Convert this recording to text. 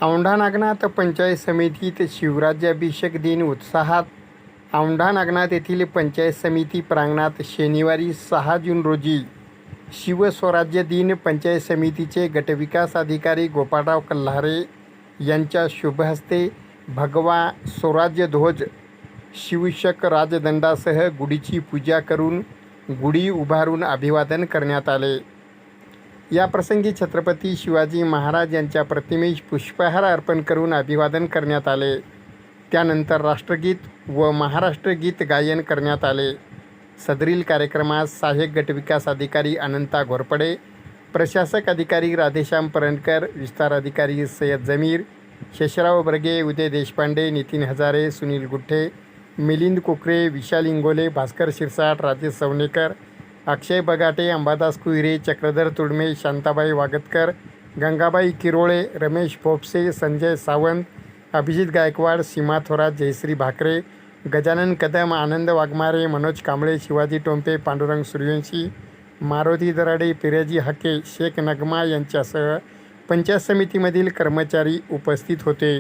औंढा नागनाथ पंचायत समितीत शिवराज्याभिषेक दिन उत्साहात. औंढा नागनाथ येथील पंचायत समिती प्रांगणात शनिवारी 6 जून रोजी शिवस्वराज्य दिन पंचायत समितीचे गटविकास अधिकारी गोपाळराव कल्हारे यांच्या शुभहस्ते भगवा स्वराज्य ध्वज, शिवशक राजदंडासह गुढीची पूजा करून गुढी उभारून अभिवादन करण्यात आले. याप्रसंगी छत्रपती शिवाजी महाराज यांच्या प्रतिमेस पुष्पहार अर्पण करून अभिवादन करण्यात आले. त्यानंतर राष्ट्रगीत व महाराष्ट्र गीत गायन करण्यात आले. सदरील कार्यक्रमास सहाय्यक गटविकास अधिकारी अनंता घोरपडे, प्रशासक अधिकारी राधेश्याम परंडकर, विस्तार अधिकारी सय्यद जमीर, शेषराव बर्गे, उदय देशपांडे, नितीन हजारे, सुनील गुठ्ठे, मिलिंद कोकरे, विशाल इंगोले, भास्कर शिरसाट, राजेश सवनेकर, अक्षय बगाटे, अंबादास कुहिरे, चक्रधर तुडमे, शांताबाई वागतकर, गंगाबाई किरोळे, रमेश फोपसे, संजय सावंत, अभिजित गायकवाड, सीमा थोरात, जयश्री भाकरे, गजानन कदम, आनंद वाघमारे, मनोज कांबळे, शिवाजी टोंपे, पांडुरंग सूर्यवंशी, मारुती दराडे, पिराजी हाके, शेख नगमा यांच्यासह पंचायत समितीमधील कर्मचारी उपस्थित होते.